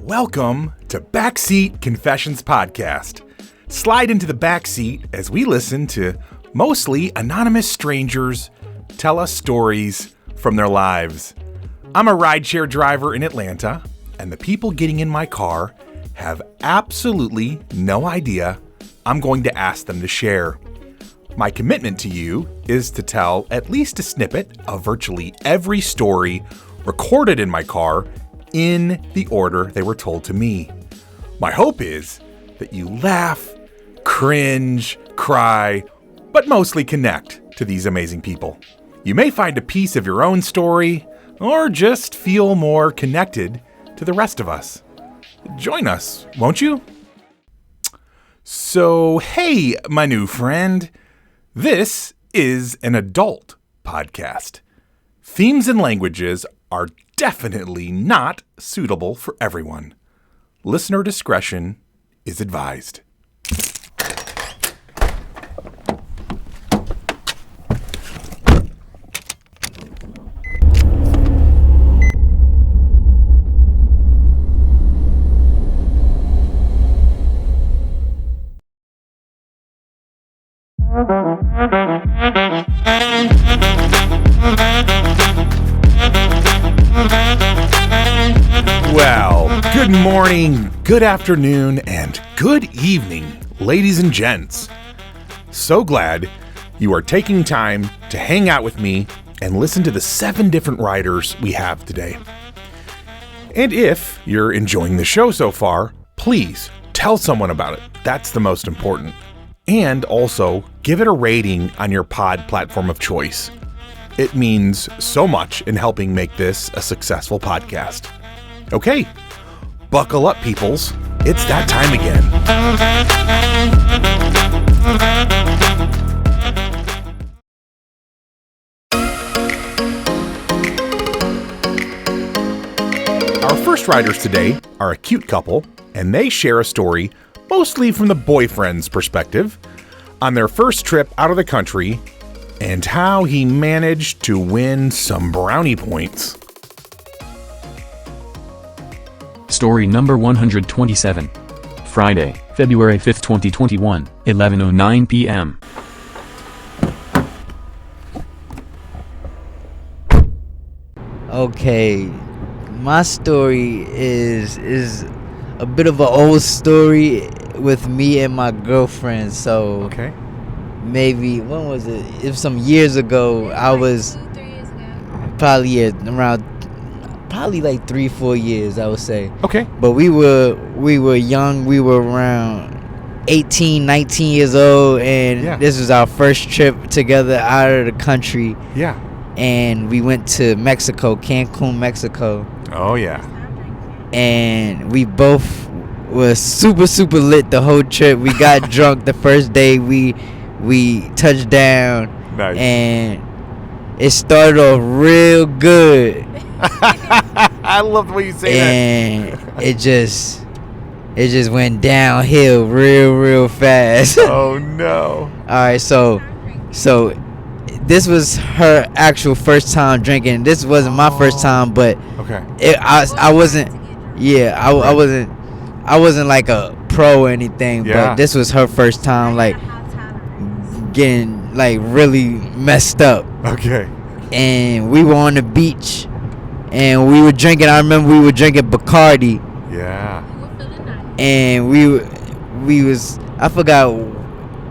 Welcome to Backseat Confessions Podcast. Slide into the backseat as we listen to mostly anonymous strangers tell us stories from their lives. I'm a rideshare driver in Atlanta, and the people getting in my car have absolutely no idea I'm going to ask them to share. My commitment to you is to tell at least a snippet of virtually every story recorded in my car in the order they were told to me. My hope is that you laugh, cringe, cry, but mostly connect to these amazing people. You may find a piece of your own story or just feel more connected to the rest of us. Join us, won't you? So, hey, my new friend. This is an adult podcast. Themes and languages are definitely not suitable for everyone. Listener discretion is advised. Well, good morning, good afternoon, and good evening, ladies and gents. So glad you are taking time to hang out with me and listen to the 7 different riders we have today. And if you're enjoying the show so far, please tell someone about it. That's the most important. And also, give it a rating on your pod platform of choice. It means so much in helping make this a successful podcast. Okay, buckle up, peoples. It's that time again. Our first riders today are a cute couple, and they share a story mostly from the boyfriend's perspective on their first trip out of the country and how he managed to win some brownie points. Story number 127. Friday, February 5th, 2021, 11:09 p.m. Okay, my story is a bit of an old story with me and my girlfriend. So Okay. maybe when was it? If some years ago, I was 2-3 years ago. probably around like 3-4 years, I would say. Okay. But we were young. We were around 18, 19 years old, and Yeah. this was our first trip together out of the country. Yeah. And we went to Mexico, Cancun, Mexico. Oh, yeah. And we both was super lit the whole trip. We got drunk the first day we touched down. Nice. And it started off real good. I love the way you say And it just went downhill real fast. that. Oh, no. All right, so this was her actual first time drinking. This wasn't my first time, but Okay. I wasn't. Yeah, I wasn't like a pro or anything, Yeah. but this was her first time, like getting like really messed up. Okay. And we were on the beach, and we were drinking. I remember we were drinking Bacardi, Yeah. and we was. I forgot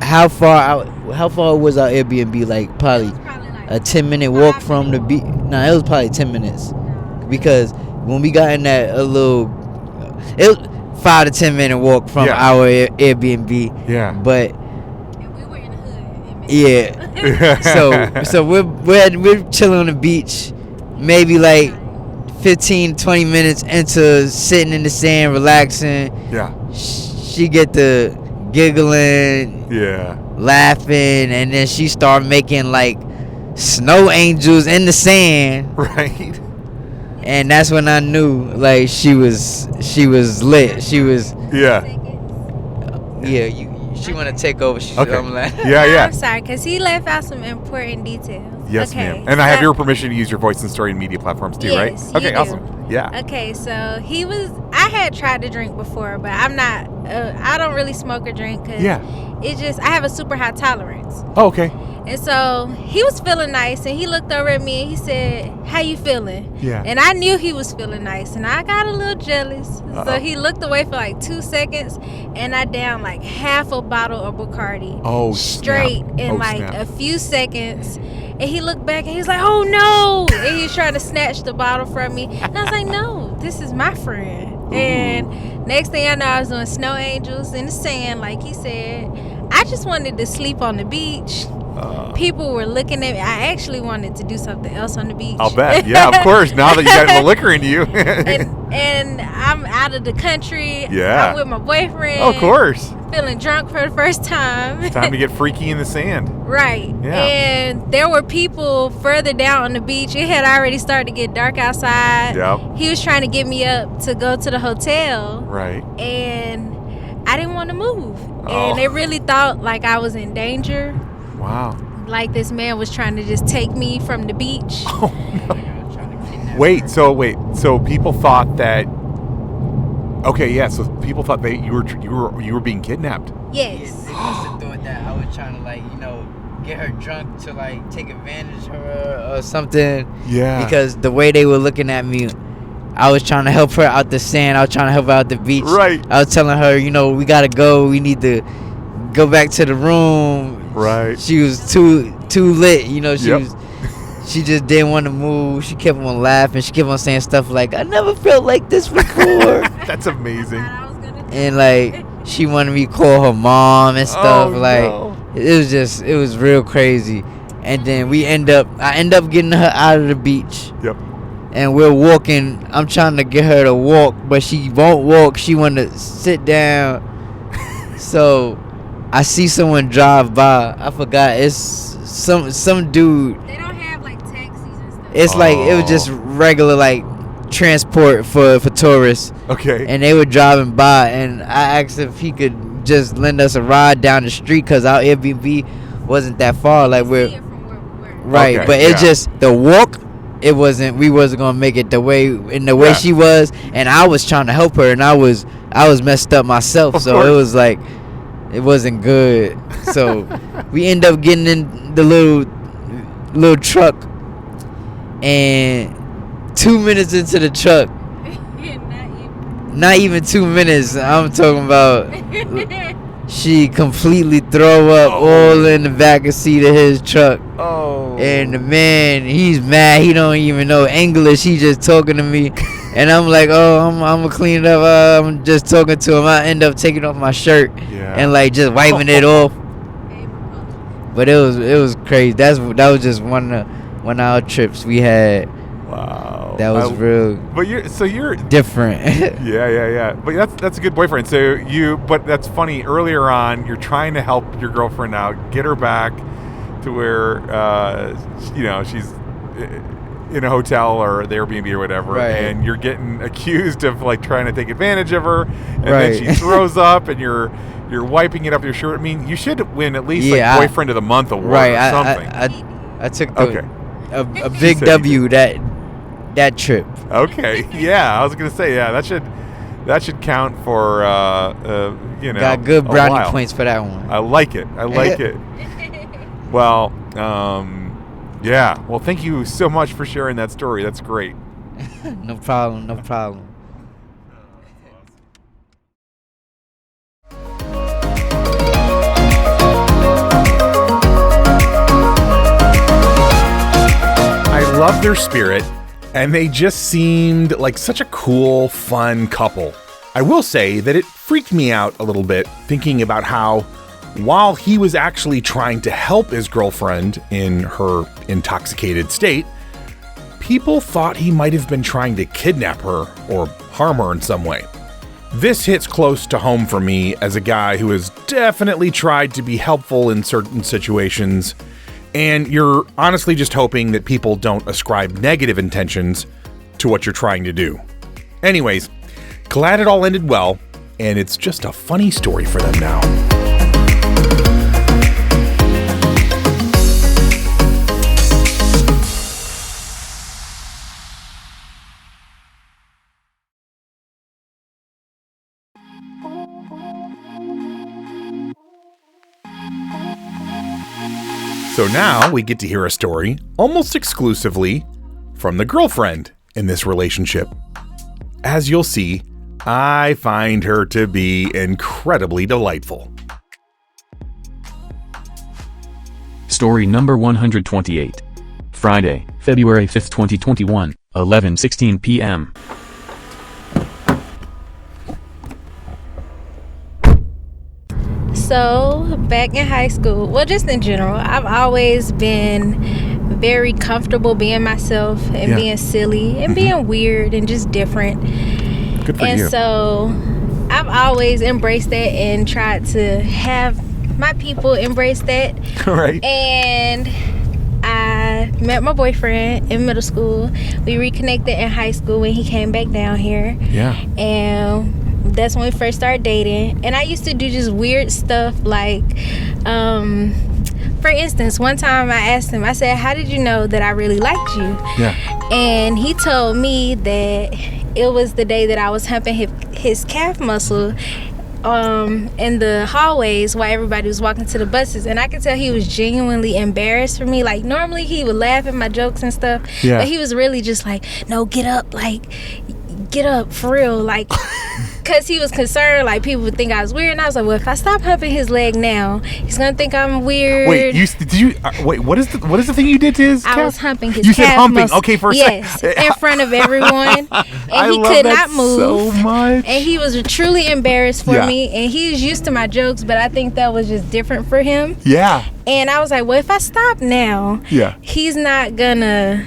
how far was our Airbnb? Like probably a 10-minute walk from the beach. No, it was probably 10 minutes, because when we got in that it was 5 to 10 minute walk from our Airbnb. Yeah. But And we were in the hood. yeah, so we're chilling on the beach, maybe like 15-20 minutes into sitting in the sand relaxing. Yeah. She get the giggling, Yeah. laughing, and then she start making like snow angels in the sand. Right. And that's when I knew, like, she was lit. She was, Yeah. yeah. She want to take over. Okay. I'm like, Yeah. I'm sorry, because he left out some important details. Yes, okay, ma'am. And I have so- your permission to use your voice and story and media platforms too, right? Yes, Okay, you do. awesome. Yeah. Okay, so I had tried to drink before, but I'm not, I don't really smoke or drink because I have a super high tolerance. Oh, okay. And so he was feeling nice, and he looked over at me and he said, "How you feeling?" Yeah. And I knew he was feeling nice, and I got a little jealous. Uh-oh. So he looked away for like 2 seconds, and I downed like half a bottle of Bacardi. Oh, straight snap. in Oh, like snap. a few seconds. And he looked back and he's like, "Oh no!" And he's trying to snatch the bottle from me. And I was like, "No, this is my friend." Ooh. And next thing I know, I was doing snow angels in the sand, like he said. I just wanted to sleep on the beach. People were looking at me. I actually wanted to do something else on the beach. I'll bet. Yeah, of course. Now that you got the liquor in you. and I'm out of the country. Yeah. I'm with my boyfriend. Of course. Feeling drunk for the first time. It's time to get freaky in the sand. Right. Yeah. And there were people further down on the beach. It had already started to get dark outside. Yep. He was trying to get me up to go to the hotel. Right. And I didn't want to move. Oh. And they really thought like I was in danger. Wow. Like this man was trying to just take me from the beach. Oh, no. Wait. So people thought that. Okay, yeah. So people thought that you were being kidnapped. Yes. They must have thought that I was trying to get her drunk to take advantage of her or something. Yeah. Because the way they were looking at me, I was trying to help her out the sand. I was trying to help her out the beach. Right. I was telling her, we gotta go. We need to go back to the room. Right. She was too lit. Yep. She just didn't want to move. She kept on laughing. She kept on saying stuff like, "I never felt like this before." That's amazing. I was gonna do And it. she wanted me to call her mom and stuff. Oh, Like no. it was real crazy. And then I end up getting her out of the beach. Yep. And we're walking. I'm trying to get her to walk, but she won't walk. She want to sit down. So I see someone drive by. I forgot. It's some dude. They don't have like taxis and stuff. It's it was just regular transport for tourists. Okay. And they were driving by, and I asked if he could just lend us a ride down the street because our Airbnb wasn't that far. See We're it from where we were. right, Okay, but it's yeah. just the walk. We wasn't gonna make it the way Yeah. she was, and I was trying to help her, and I was messed up myself, Of so course. it was it wasn't good. So we end up getting in the little truck, and 2 minutes into the truck, not even 2 minutes, I'm talking about, she completely throw up all in the back of seat of his truck. Oh. And the man, he's mad. He don't even know English. He just talking to me. And I'm like, oh, I'm going to clean it up. I'm just talking to him. I end up taking off my shirt and just wiping it off. But it was crazy. That was just one of our trips we had. Wow. That was real But you're different. Yeah. But that's a good boyfriend. But that's funny. Earlier on, you're trying to help your girlfriend out, get her back to where she's in a hotel or the Airbnb or whatever, Right. and you're getting accused of trying to take advantage of her, and Right. then she throws up, and you're wiping it up your shirt. I mean, you should win at least boyfriend of the month award or something. I took a big Said he W that trip. Okay. Yeah, I was gonna say that should count for Got good a brownie while. points for that one. I like it. Well, yeah. Well, thank you so much for sharing that story. That's great. No problem. I love their spirit, and they just seemed like such a cool, fun couple. I will say that it freaked me out a little bit thinking about how, while he was actually trying to help his girlfriend in her intoxicated state, people thought he might have been trying to kidnap her or harm her in some way. This hits close to home for me as a guy who has definitely tried to be helpful in certain situations, and you're honestly just hoping that people don't ascribe negative intentions to what you're trying to do. Anyways, glad it all ended well, and it's just a funny story for them now. So now we get to hear a story almost exclusively from the girlfriend in this relationship. As you'll see, I find her to be incredibly delightful. Story number 128. Friday, February 5th, 2021, 11:16 p.m. So, back in high school, well, just in general, I've always been very comfortable being myself and being silly and being weird and just different. Good for and you. So, I've always embraced that and tried to have my people embrace that. Right. And I met my boyfriend in middle school. We reconnected in high school when he came back down here. Yeah. And that's when we first started dating. And I used to do just weird stuff like, for instance, one time I asked him, I said, how did you know that I really liked you? Yeah. And he told me that it was the day that I was humping his calf muscle in the hallways while everybody was walking to the buses. And I could tell he was genuinely embarrassed for me. Like, normally he would laugh at my jokes and stuff. Yeah. But he was really just like, no, get up, like, get up, for real, like, because he was concerned, like, people would think I was weird. And I was like, well, if I stop humping his leg now, he's gonna think I'm weird. Wait, what is the thing you did to his calf? I was humping his You calf said humping. muscle. Okay, for a yes, second. in front of everyone. And I he love could that not move. so much. And he was truly embarrassed for Yeah. me. And he's used to my jokes, but I think that was just different for him. Yeah. And I was like, well, if I stop now, he's not gonna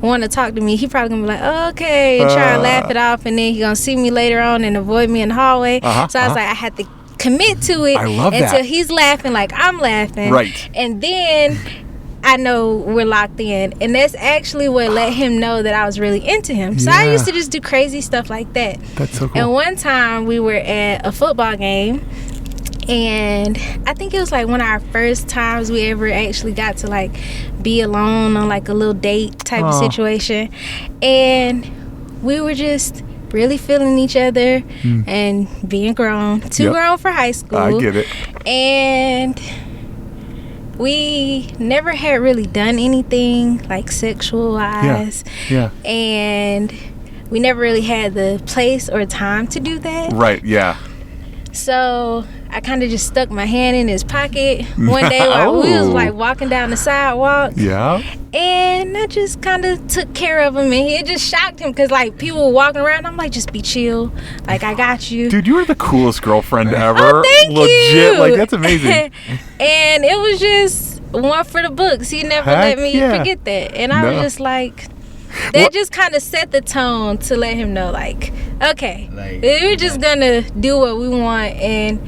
want to talk to me. He probably gonna be like, oh, okay, and try and laugh it off, and then he gonna see me later on and avoid me in the hallway. So I was like, I had to commit to it I love until that. he's laughing like I'm laughing. Right. And then I know we're locked in. And that's actually what let him know that I was really into him. So I used to just do crazy stuff like that. That's so cool. And one time we were at a football game, and I think it was like one of our first times we ever actually got to like be alone on like a little date type of situation. And we were just really feeling each other and being grown. Too grown for high school. I get it. And we never had really done anything like sexual wise. Yeah. And we never really had the place or time to do that. Right, yeah. So I kind of just stuck my hand in his pocket one day while we was like walking down the sidewalk. Yeah. And I just kind of took care of him, and it just shocked him because like people were walking around. I'm like, just be chill, like I got you. Dude, you are the coolest girlfriend ever. Oh, thank Legit, you. like that's amazing. And it was just one for the books. He never Heck let me yeah. forget that, and I was just like, that just kind of set the tone to let him know, like, okay, we're just gonna do what we want and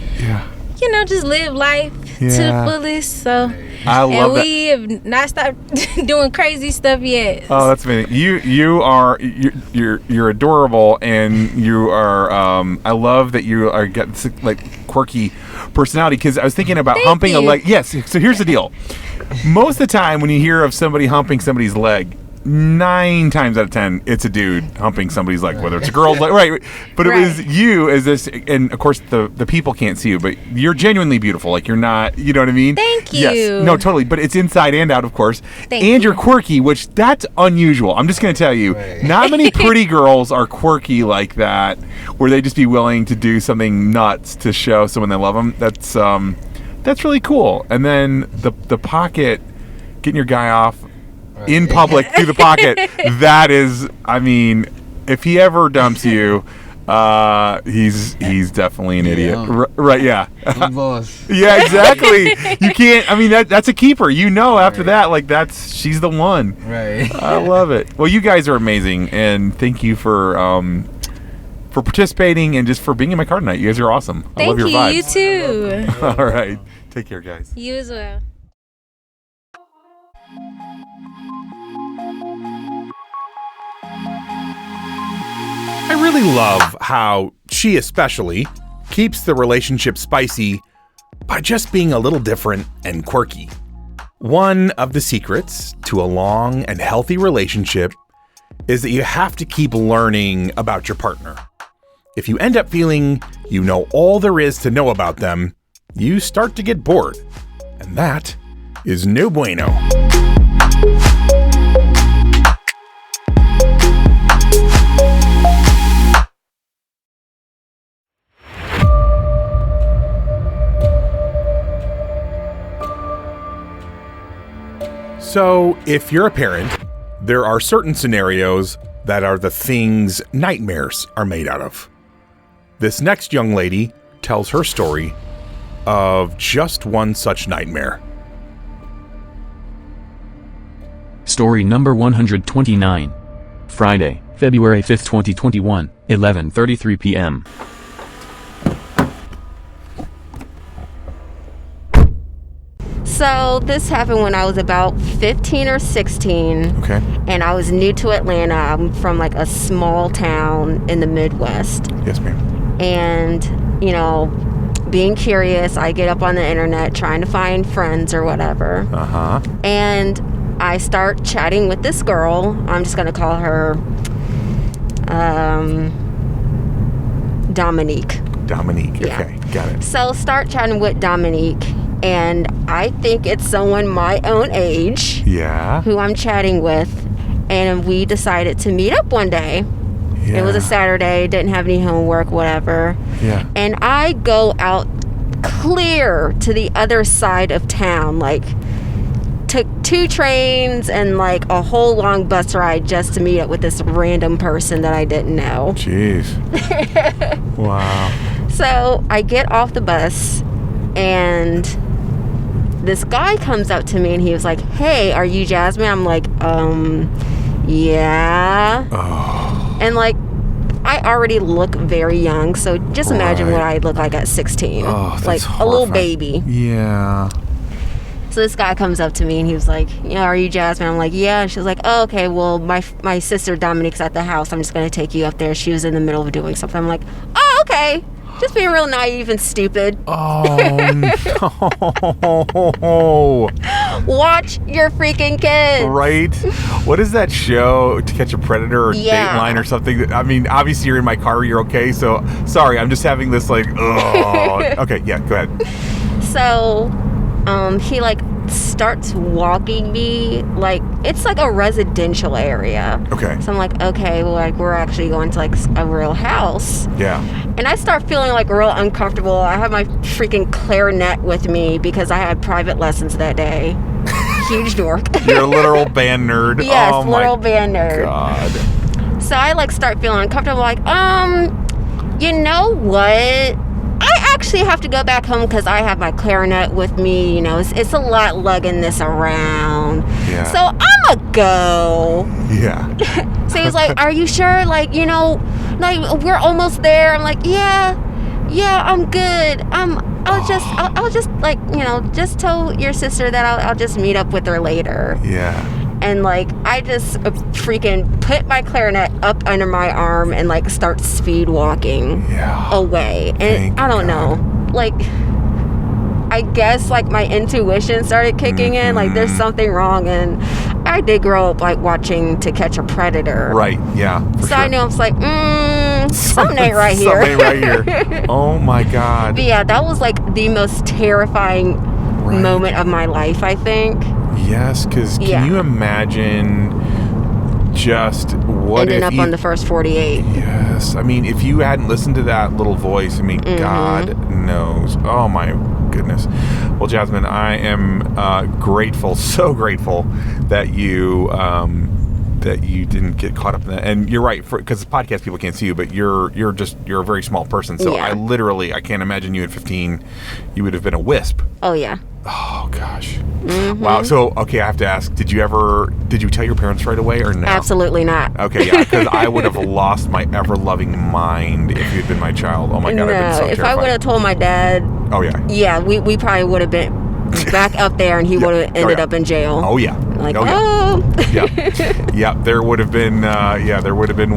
you know, just live life to the fullest. So I love that. We have not stopped doing crazy stuff yet. Oh, that's amazing. You're adorable, and you are. I love that you are get this, like quirky personality. Because I was thinking about humping a leg. Yes. So here's the deal. Most of the time, when you hear of somebody humping somebody's leg, 9 times out of 10, it's a dude humping somebody's leg, whether it's a girl's leg, right? But it was you as this, and of course the people can't see you, but you're genuinely beautiful. Like you're not, you know what I mean? Thank you. Yes, no, totally. But it's inside and out, of course. Thank and you. You're quirky, which that's unusual. I'm just gonna tell you, not many pretty girls are quirky like that, where they just be willing to do something nuts to show someone they love them. That's really cool. And then the pocket, getting your guy off in public through the pocket, that is, I mean, if he ever dumps you, he's definitely an idiot. Right, yeah. Boss. Yeah, exactly. You can't, I mean, that's a keeper. You know, after that, like, she's the one. Right. I love it. Well, you guys are amazing, and thank you for participating and just for being in my car tonight. You guys are awesome. I love your Thank you. vibes. You too. All right. Take care, guys. You as well. I really love how she especially keeps the relationship spicy by just being a little different and quirky. One of the secrets to a long and healthy relationship is that you have to keep learning about your partner. If you end up feeling you know all there is to know about them, you start to get bored. And that is no bueno. So, if you're a parent, there are certain scenarios that are the things nightmares are made out of. This next young lady tells her story of just one such nightmare. Story number 129. Friday, February 5th, 2021, 11:33 p.m. So this happened when I was about 15 or 16. Okay. And I was new to Atlanta. I'm from like a small town in the Midwest. Yes, ma'am. And, you know, being curious, I get up on the internet trying to find friends or whatever. Uh-huh. And I start chatting with this girl. I'm just going to call her Dominique. Dominique. Yeah. Okay, got it. So start chatting with Dominique. And I think it's someone my own age Yeah. who I'm chatting with. And we decided to meet up one day. Yeah. It was a Saturday, didn't have any homework, whatever. Yeah. And I go out clear to the other side of town, like took 2 trains and like a whole long bus ride just to meet up with this random person that I didn't know. Jeez. Wow. So I get off the bus and this guy comes up to me and he was like, "Hey, are you Jasmine?" I'm like, yeah. Oh. And like, I already look very young, so just imagine Right. what I look like at 16. Oh, that's like a little horrifying. baby. Yeah. So this guy comes up to me and he was like, "Yeah, are you Jasmine?" I'm like, "Yeah." And she was like, "Oh, okay, well, my sister Dominique's at the house. I'm just going to take you up there. She was in the middle of doing something." I'm like, "Oh, okay." Just being real naive and stupid. Oh, no. Watch your freaking kids. Right? What is that show, To Catch a Predator or Yeah. Dateline or something? I mean, obviously you're in my car, you're okay. So, sorry, I'm just having this like, oh. Okay, yeah, go ahead. So, he like starts walking me, like it's like a residential area. Okay. So I'm like, okay, well, like we're actually going to like a real house. Yeah. And I start feeling like real uncomfortable. I have my freaking clarinet with me because I had private lessons that day. Huge dork. You're a literal band nerd. Yes, oh, literal my band nerd. God. So I like start feeling uncomfortable, like, you know what? I actually have to go back home because I have my clarinet with me. You know, it's a lot lugging this around. Yeah. So I'ma go. Yeah. So he was like, "Are you sure? Like, you know, like we're almost there." I'm like, "Yeah, I'm good. I'll just like, you know, just tell your sister that I'll just meet up with her later." Yeah. And like, I just freaking put my clarinet up under my arm and like start speed walking away. And Thank I don't God. know, like, I guess like my intuition started kicking in, like there's something wrong. And I did grow up like watching To Catch a Predator. Right, yeah. For So sure. I knew I was like, something ain't right here. Something right here. Oh my God. But yeah, that was like the most terrifying moment of my life, I think. Yes, because can Yeah. you imagine just what Ending if up you, on the first 48. Yes, I mean, if you hadn't listened to that little voice, I mean, God knows. Oh my goodness. Well, Jasmine, I am grateful, so grateful that you didn't get caught up in that. And you're right, because podcast people can't see you, but you're a very small person. So Yeah. I can't imagine you at 15. You would have been a wisp. Oh yeah. Oh gosh. Wow. So okay, I have to ask, did you tell your parents right away or no? Absolutely not. Okay, yeah, because I would have lost my ever-loving mind if you had been my child. Oh my God, I've been so if terrified. I would have told my dad, Oh yeah. yeah, we probably would have been back up there and he would have ended up in jail. Oh yeah. Like, oh, yeah. oh. Yeah, there would have been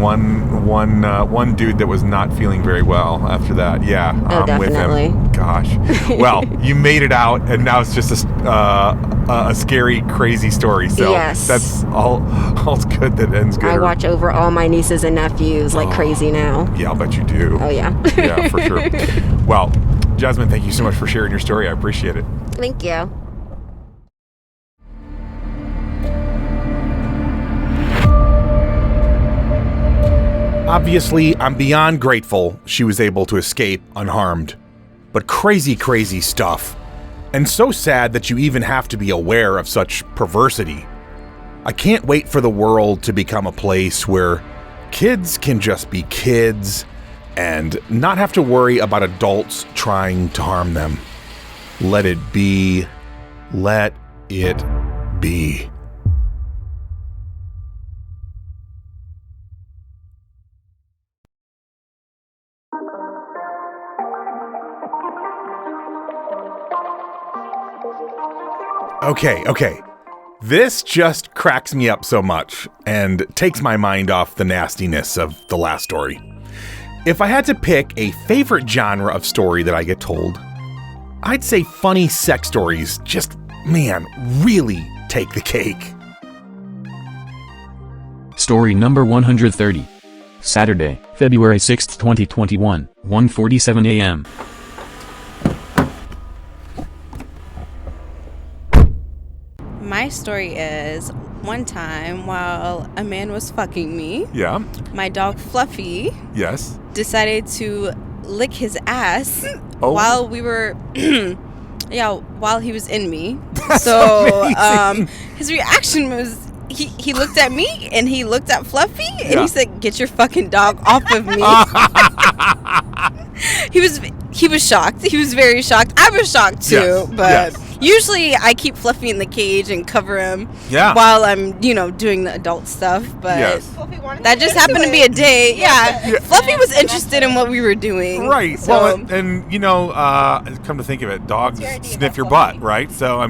one dude that was not feeling very well after that. Yeah, Oh, definitely. with him. Gosh. Well, you made it out, and now it's just a scary, crazy story. So Yes. that's all's good that ends good. I watch over all my nieces and nephews like crazy now. Yeah, I'll bet you do. Oh yeah. Yeah, for sure. Well, Jasmine, thank you so much for sharing your story. I appreciate it. Thank you. Obviously, I'm beyond grateful she was able to escape unharmed. But crazy, crazy stuff. And so sad that you even have to be aware of such perversity. I can't wait for the world to become a place where kids can just be kids and not have to worry about adults trying to harm them. Let it be. Let it be. Okay. This just cracks me up so much and takes my mind off the nastiness of the last story. If I had to pick a favorite genre of story that I get told, I'd say funny sex stories just, really take the cake. Story number 130. Saturday, February 6th, 2021, 1:47 a.m. My story is, one time while a man was fucking me, Yeah. my dog Fluffy Yes. decided to lick his ass Oh. while we were, while he was in me. So his reaction was, he looked at me and he looked at Fluffy and Yeah. he said, "Get your fucking dog off of me." He was shocked. He was very shocked. I was shocked too, Yes, but yes. usually I keep Fluffy in the cage and cover him Yeah. while I'm, doing the adult stuff, but Yes. that just happened to be a day. Yeah. Fluffy was interested in what we were doing. Right. So, Well, and come to think of it, dogs sniff your butt, right? So,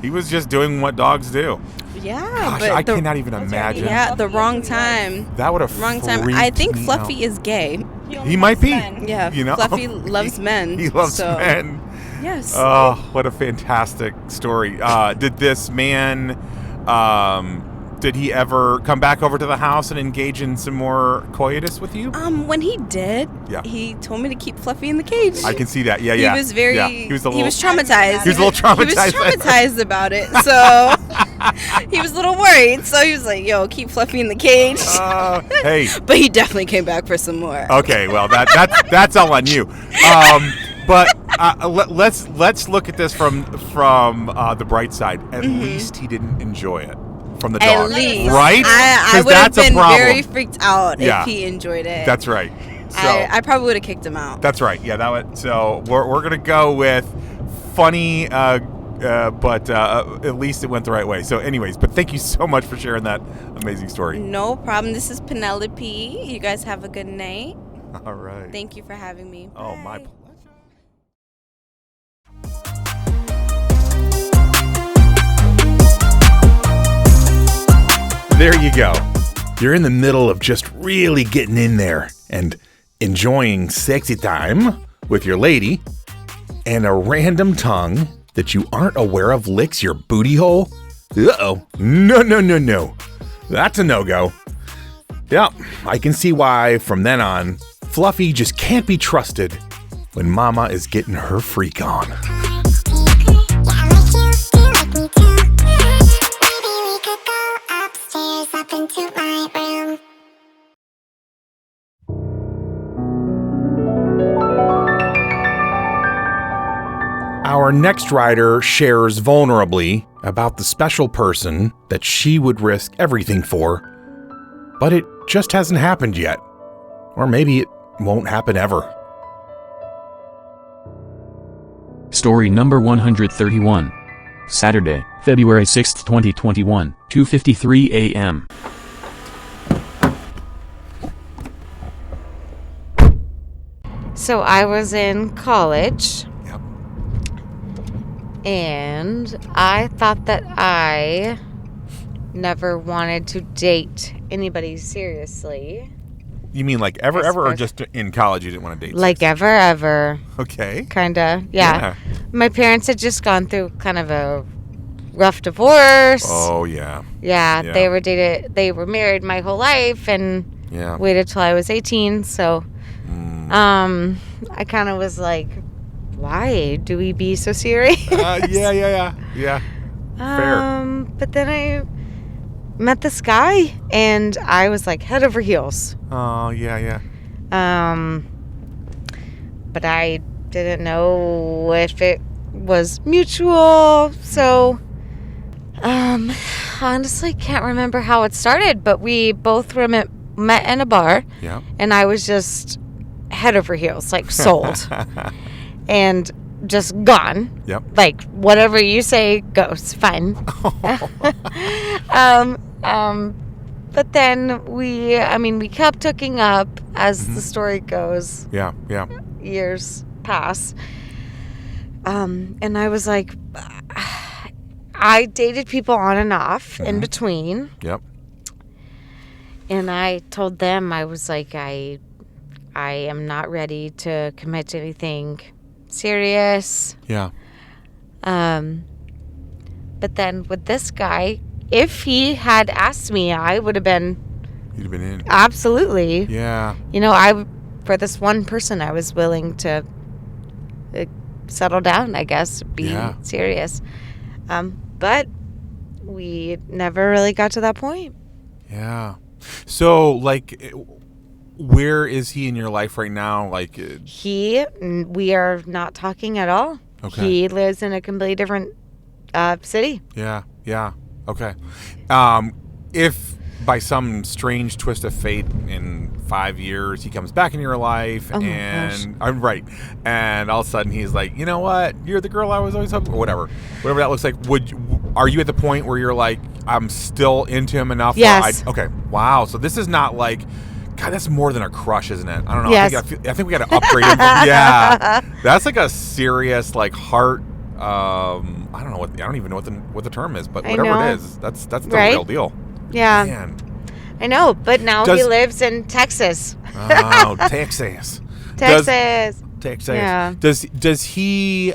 he was just doing what dogs do. yeah. Gosh, but I cannot even imagine. Yeah, the wrong time. That would have Wrong time. I think Fluffy is gay. He might be. Yeah. Fluffy loves men. He loves so, men. Yes. Oh, what a fantastic story. Did this man, did he ever come back over to the house and engage in some more coitus with you? When he did, Yeah. he told me to keep Fluffy in the cage. I can see that. Yeah. He was very. Yeah. He was traumatized. He was a little traumatized. He was traumatized about it, so he was a little worried. So he was like, "Yo, keep Fluffy in the cage." Hey. But he definitely came back for some more. Okay. Well, that's all on you. But let's look at this from the bright side. At least he didn't enjoy it from the dog. At least, right? I 'Cause would have that's a been problem. very freaked out Yeah. if he enjoyed it. That's right. So I probably would have kicked him out. that's right. Yeah. So we're gonna go with funny. But at least it went the right way. So anyways, but thank you so much for sharing that amazing story. No problem. This is Penelope. You guys have a good night. All right. Thank you for having me. Oh, my Bye. pleasure. There you go. You're in the middle of just really getting in there and enjoying sexy time with your lady, and a random tongue that you aren't aware of licks your booty hole? Uh-oh. No. That's a no-go. Yep, I can see why from then on, Fluffy just can't be trusted when Mama is getting her freak on. Our next writer shares vulnerably about the special person that she would risk everything for, but it just hasn't happened yet. Or maybe it won't happen ever. Story number 131. Saturday, February 6th, 2021, 2:53 a.m. So I was in college. Yep. And I thought that I never wanted to date anybody seriously. You mean like ever, I or suppose. just in college you didn't want to date? Like ever. Okay. Kinda. Yeah. My parents had just gone through kind of a rough divorce. Oh, yeah. Yeah, Yeah. they were married my whole life and Yeah. waited till I was 18, so I kind of was like, why do we be so serious? Yeah. Fair. But then I met this guy, and I was like head over heels. Oh, yeah. But I didn't know if it was mutual, so honestly can't remember how it started, but we both met in a bar. Yeah. And I was just head over heels, like sold. And just gone. Yep. Like whatever you say goes, fine. But then we kept hooking up as the story goes. Yeah. Years pass. And I was like, I dated people on and off in between. Yep. And I told them, I was like, I am not ready to commit to anything serious. Yeah. But then with this guy, if he had asked me, I would have been. You'd have been in. Absolutely. Yeah. For this one person, I was willing to settle down, I guess, be serious. But we never really got to that point. Yeah. So, like, where is he in your life right now? Like, we are not talking at all. Okay. He lives in a completely different city. Yeah. Okay. If by some strange twist of fate in 5 years he comes back in your life and I'm right, and all of a sudden he's like, you know what, you're the girl I was always hoping, or whatever that looks like. Are you at the point where you're like, I'm still into him enough? Yes. Okay. Wow. So this is not like, God, that's more than a crush, isn't it? I don't know. Yes. I think we got to upgrade him. Yeah. That's like a serious, like, heart. I don't even know what the term is, but whatever it is, that's the real deal. Yeah. Man. I know, but now he lives in Texas. Oh, Texas. Texas. Yeah. Does he?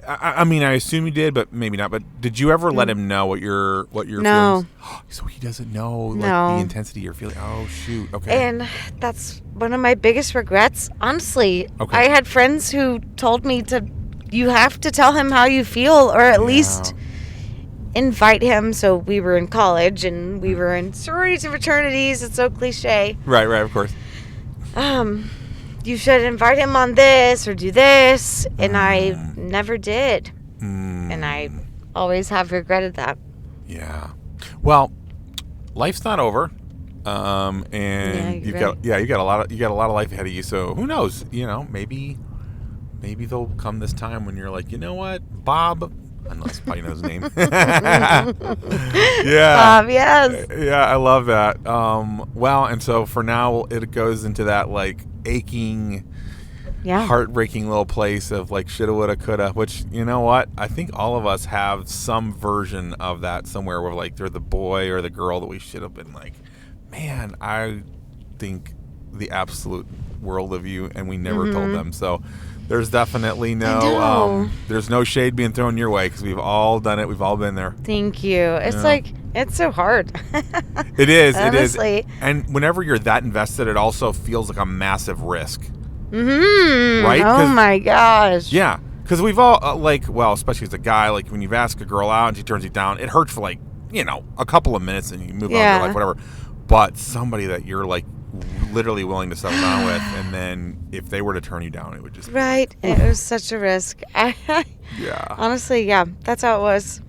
I mean, I assume you did, but maybe not. But did you ever let him know what your No. feelings? So he doesn't know the intensity you're feeling. Oh shoot. Okay. And that's one of my biggest regrets. Honestly, Okay. I had friends who told me you have to tell him how you feel, or at least invite him. So we were in college and we were in sororities and fraternities. It's so cliche. Right, of course. You should invite him on this or do this, and I never did. And I always have regretted that. Yeah. Well, life's not over. And you got a lot of life ahead of you. So who knows? Maybe there'll come this time when you're like, you know what, Bob. Unless probably knows his name. Yeah. Bob, yes. Yeah, I love that. Well, and so for now, it goes into that like aching, heartbreaking little place of like shoulda, woulda, coulda. Which, you know what? I think all of us have some version of that somewhere where like they're the boy or the girl that we should have been like, man, I think the absolute world of you, and we never told them. So there's definitely there's no shade being thrown your way because we've all done it. We've all been there. Thank you. It's like, it's so hard. It is. Honestly. It is. And whenever you're that invested, it also feels like a massive risk. Right? Oh my gosh. Yeah. Because we've all, especially as a guy, like when you've asked a girl out and she turns you down, it hurts for like, a couple of minutes and you move on with your life, whatever. But somebody that you're like literally willing to settle down with, and then if they were to turn you down, it would just it was such a risk. Honestly, that's how it was.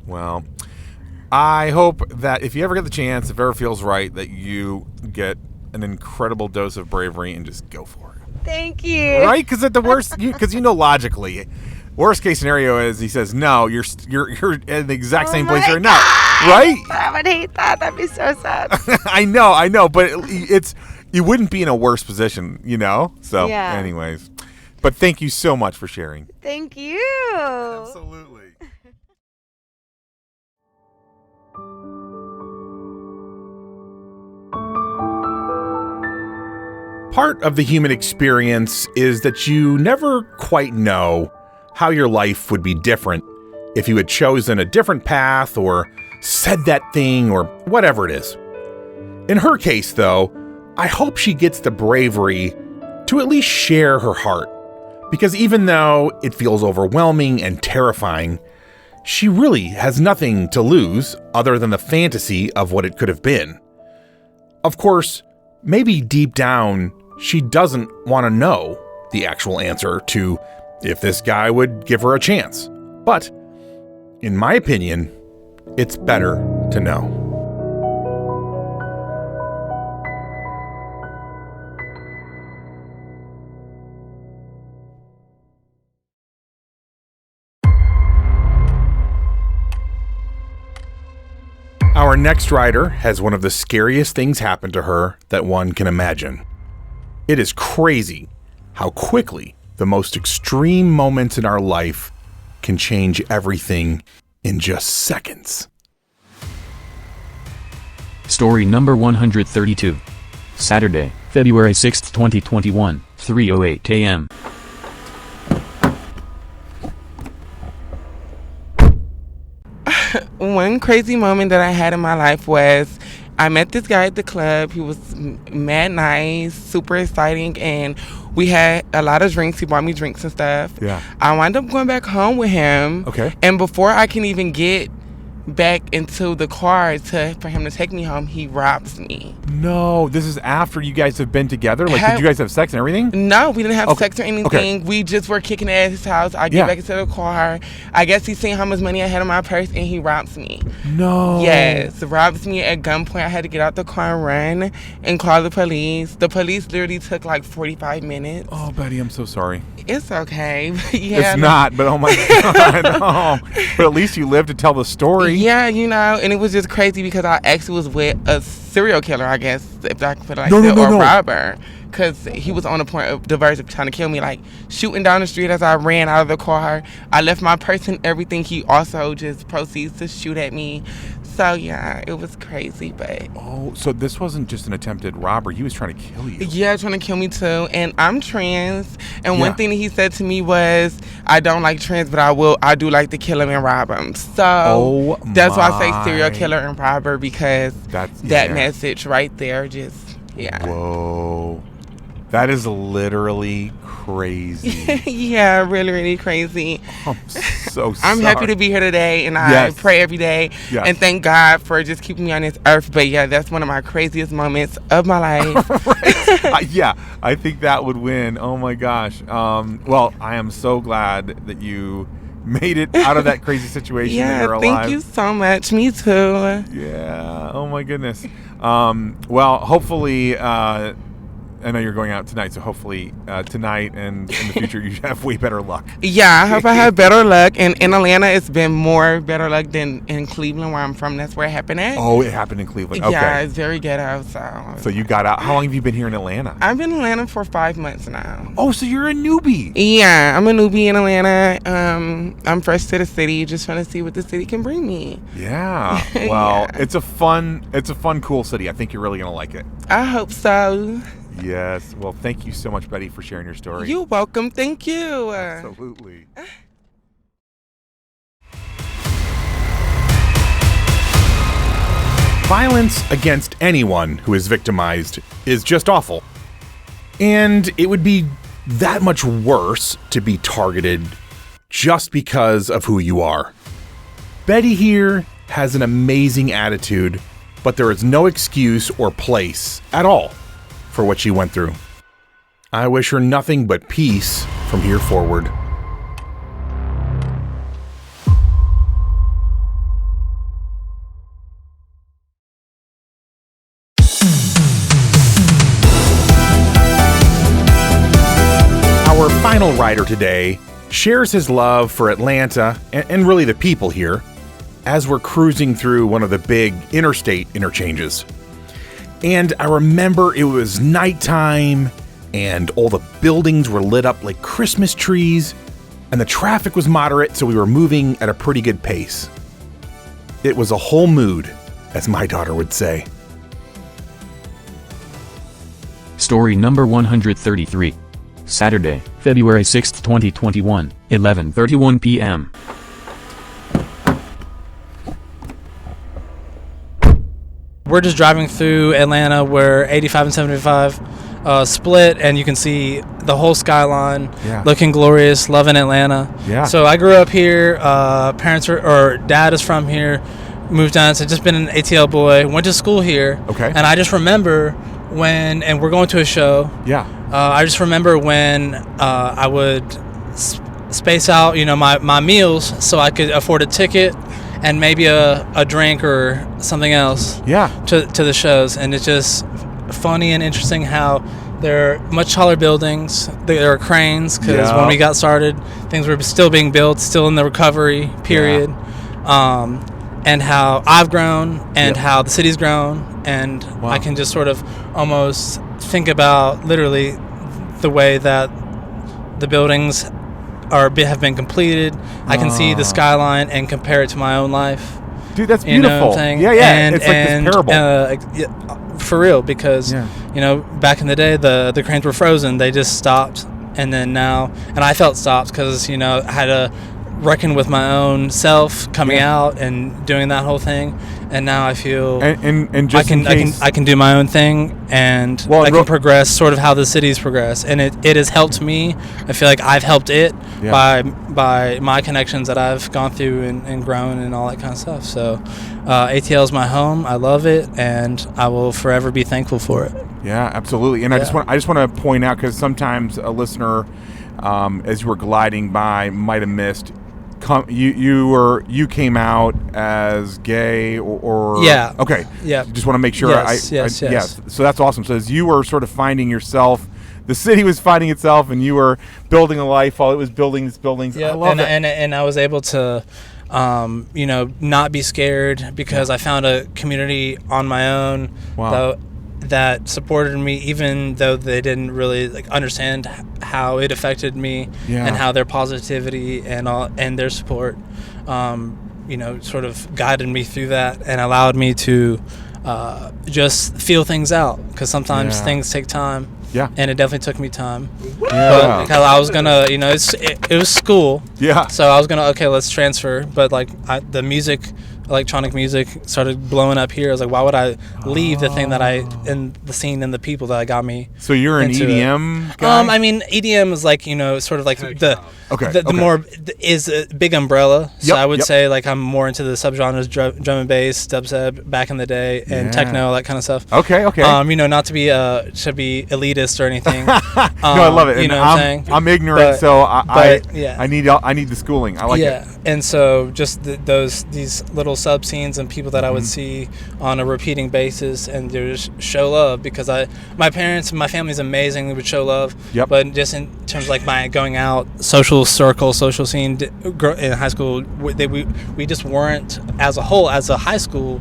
Well, I hope that if you ever get the chance, if it ever feels right, that you get an incredible dose of bravery and just go for it. Thank you. Right? Because at the worst, because logically, worst case scenario is he says no, you're in the exact same place you're now. Right? I would hate that. That'd be so sad. I know, but you wouldn't be in a worse position, So, anyways, but thank you so much for sharing. Thank you. Absolutely. Part of the human experience is that you never quite know how your life would be different if you had chosen a different path or said that thing or whatever it is. In her case, though, I hope she gets the bravery to at least share her heart, because even though it feels overwhelming and terrifying, she really has nothing to lose other than the fantasy of what it could have been. Of course, maybe deep down, she doesn't want to know the actual answer to if this guy would give her a chance. But, in my opinion, it's better to know. Our next rider has one of the scariest things happen to her that one can imagine. It is crazy how quickly the most extreme moments in our life can change everything in just seconds. Story number 132. Saturday, February 6th, 2021, 3:08 a.m. One crazy moment that I had in my life was I met this guy at the club. He was mad nice, super exciting, and we had a lot of drinks. He bought me drinks and stuff. Yeah. I wound up going back home with him. Okay. And before I can even get back into the car for him to take me home, he robs me. No, this is after you guys have been together? Like, did you guys have sex and everything? No, we didn't have Okay. sex or anything. Okay. We just were kicking it at his house. I get back into the car. I guess he's seen how much money I had in my purse, and he robs me. No. Yes, robs me at gunpoint. I had to get out the car and run and call the police. The police literally took like 45 minutes. Oh, Betty, I'm so sorry. It's okay. It's not, but oh my God. Oh. But at least you lived to tell the story. Yeah, and it was just crazy because I actually was with a serial killer, I guess, if I can put it like No, that, or no. robber. Because he was on the verge of trying to kill me, like shooting down the street as I ran out of the car. I left my purse and everything. He also just proceeds to shoot at me. So, yeah, it was crazy, but... Oh, so this wasn't just an attempted robbery. He was trying to kill you. Yeah, trying to kill me, too. And I'm trans. And one thing that he said to me was, I don't like trans, but I do like to kill him and rob him. So, that's why I say serial killer and robber, because that message right there just, yeah. Whoa. That is literally crazy. Yeah, really, really crazy. I'm so sorry. I'm happy to be here today, and I pray every day. Yes. And thank God for just keeping me on this earth. But yeah, that's one of my craziest moments of my life. Yeah, I think that would win. Oh my gosh. Well, I am so glad that you made it out of that crazy situation. Yeah, and you're alive. Thank you so much. Me too. Yeah. Oh my goodness. Well, hopefully, I know you're going out tonight, so hopefully tonight and in the future you have way better luck. Yeah, I hope I have better luck. And in Atlanta, it's been more better luck than in Cleveland, where I'm from. That's where it happened at. Oh, it happened in Cleveland. Okay. Yeah, it's very ghetto. So you got out. How long have you been here in Atlanta? I've been in Atlanta for 5 months now. Oh, so you're a newbie. Yeah, I'm a newbie in Atlanta. I'm fresh to the city, just trying to see what the city can bring me. Yeah. Well, it's a fun, cool city. I think you're really gonna like it. I hope so. Yes. Well, thank you so much, Betty, for sharing your story. You're welcome. Thank you. Absolutely. Violence against anyone who is victimized is just awful. And it would be that much worse to be targeted just because of who you are. Betty here has an amazing attitude, but there is no excuse or place at all for what she went through. I wish her nothing but peace from here forward. Our final rider today shares his love for Atlanta and really the people here as we're cruising through one of the big interstate interchanges. And I remember it was nighttime and all the buildings were lit up like Christmas trees and the traffic was moderate, so we were moving at a pretty good pace. It was a whole mood, as my daughter would say. Story number 133. Saturday, February 6th, 2021, 11:31 p.m. We're just driving through Atlanta. We're 85 and 75 split, and you can see the whole skyline, Yeah. looking glorious, loving Atlanta. Yeah. So I grew up here. Dad is from here, moved down, so just been an ATL boy, went to school here. Okay. And I just remember and we're going to a show. Yeah. I just remember when I would space out, my meals so I could afford a ticket and maybe a drink or something else. Yeah. To the shows, and it's just funny and interesting how they're much taller buildings. There are cranes because when we got started, things were still being built, still in the recovery period. And how I've grown and how the city's grown, and I can just sort of almost think about literally the way that the buildings have been completed. I can see the skyline and compare it to my own life. Dude, that's You know beautiful. what I'm saying? Yeah. It's like this parable. For real, because back in the day, the cranes were frozen. They just stopped, and then now, and I felt stopped because I had to reckon with my own self coming out and doing that whole thing, and now I feel and just I can do my own thing, and I can progress sort of how the city's progress, and it has helped me. I feel like I've helped it by my connections that I've gone through and grown and all that kind of stuff. So ATL is my home. I love it, and I will forever be thankful for it. Yeah, absolutely. And I just want to point out, because sometimes a listener, as you were gliding by, might have missed. You came out as gay or okay. Yeah. Just want to make sure. Yes. So that's awesome. So as you were sort of finding yourself, the city was finding itself, and you were building a life while it was building its buildings. Yeah. I love it. And I was able to not be scared because I found a community on my own. Wow. That supported me, even though they didn't really understand how it affected me and how their positivity and their support, sort of guided me through that and allowed me to just feel things out, because sometimes things take time. Yeah. And it definitely took me time. Yeah. But because I was gonna, it was school. Yeah. So I was gonna, let's transfer. But the music, electronic music started blowing up here. I was like, why would I leave the thing that in the scene and the people that got me? So you're an EDM guy? I mean, EDM is sort of like the more is a big umbrella. So I would say I'm more into the subgenres, drum and bass, dubstep back in the day, and techno, that kind of stuff. Okay. Not to be elitist or anything. No, I love it. You know what I'm saying? I'm ignorant, so I need the schooling. I like it. Yeah, and so just these little sub scenes and people that I would see on a repeating basis, and they just show love, because my parents and my family's amazing. They would show love. Yep. But just in terms of my going out, social scene in high school, we just weren't, as a whole, as a high school,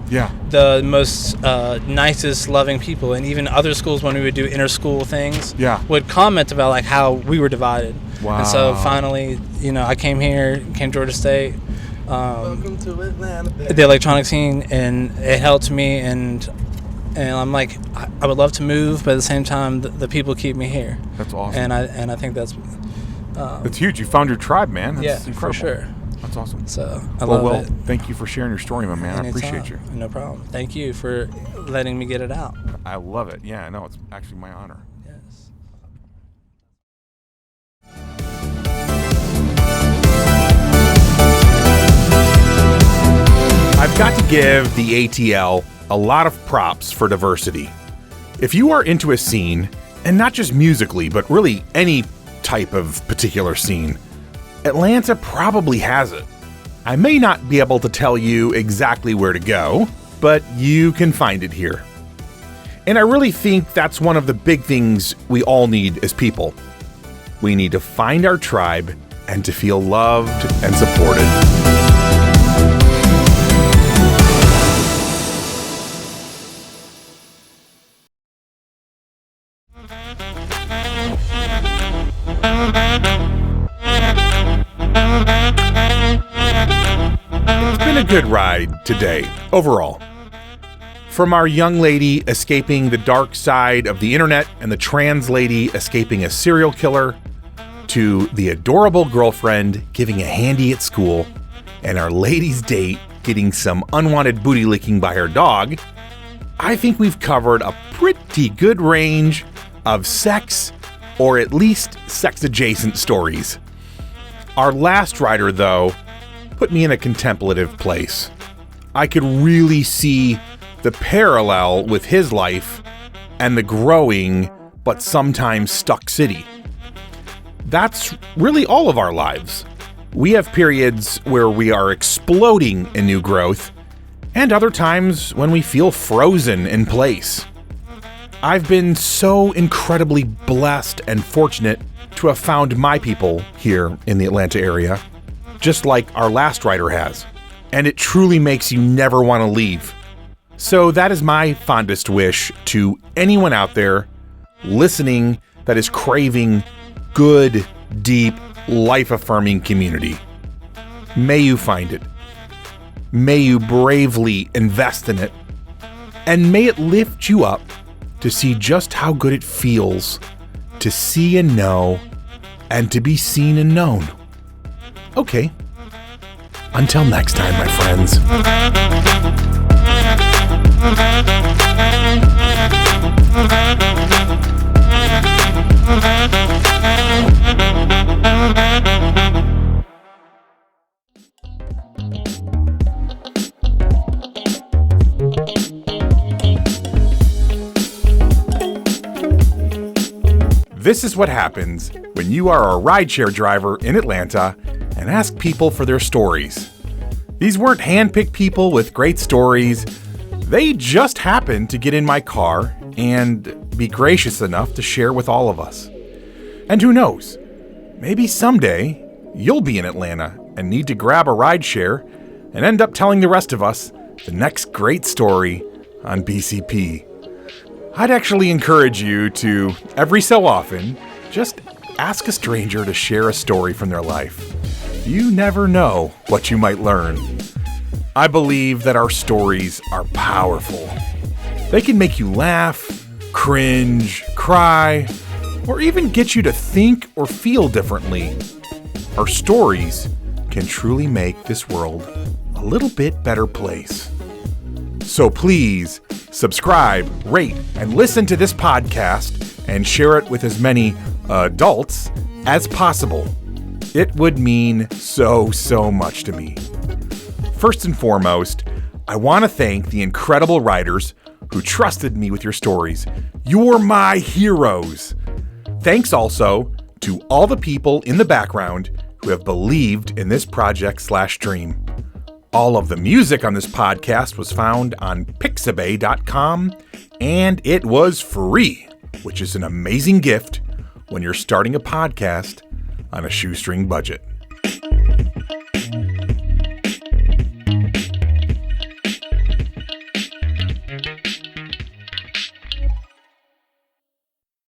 the most nicest, loving people. And even other schools, when we would do inter-school things, would comment about how we were divided. Wow. And so finally, I came to Georgia State. Welcome to Atlanta, baby. The electronic scene, and it helped me, and I'm I would love to move, but at the same time, the people keep me here. That's awesome. And I think that's huge. You found your tribe, man. That's incredible. For sure. That's awesome. So I love it. Thank you for sharing your story, my man. Anytime. I appreciate you. No problem. Thank you for letting me get it out. I love it. Yeah, no, it's actually my honor. Yes. I've got to give the ATL a lot of props for diversity. If you are into a scene, and not just musically, but really any type of particular scene, Atlanta probably has it. I may not be able to tell you exactly where to go, but you can find it here. And I really think that's one of the big things we all need as people. We need to find our tribe and to feel loved and supported. Good ride today, overall. From our young lady escaping the dark side of the internet and the trans lady escaping a serial killer, to the adorable girlfriend giving a handy at school, and our lady's date getting some unwanted booty licking by her dog, I think we've covered a pretty good range of sex, or at least sex-adjacent stories. Our last writer, though, put me in a contemplative place. I could really see the parallel with his life and the growing but sometimes stuck city. That's really all of our lives. We have periods where we are exploding in new growth, and other times when we feel frozen in place. I've been so incredibly blessed and fortunate to have found my people here in the Atlanta area, just like our last writer has, and it truly makes you never want to leave. So that is my fondest wish to anyone out there listening that is craving good, deep, life-affirming community. May you find it. May you bravely invest in it. And may it lift you up to see just how good it feels to see and know and to be seen and known. Okay. Until next time, my friends. This is what happens when you are a rideshare driver in Atlanta and ask people for their stories. These weren't handpicked people with great stories. They just happened to get in my car and be gracious enough to share with all of us. And who knows, maybe someday you'll be in Atlanta and need to grab a rideshare and end up telling the rest of us the next great story on BCP. I'd actually encourage you to, every so often, just ask a stranger to share a story from their life. You never know what you might learn. I believe that our stories are powerful. They can make you laugh, cringe, cry, or even get you to think or feel differently. Our stories can truly make this world a little bit better place. So please, subscribe, rate, and listen to this podcast and share it with as many adults as possible. It would mean so much to me. First and foremost, I want to thank the incredible writers who trusted me with your stories. You're my heroes. Thanks also to all the people in the background who have believed in this project/dream. All of the music on this podcast was found on pixabay.com, and it was free, which is an amazing gift when you're starting a podcast on a shoestring budget.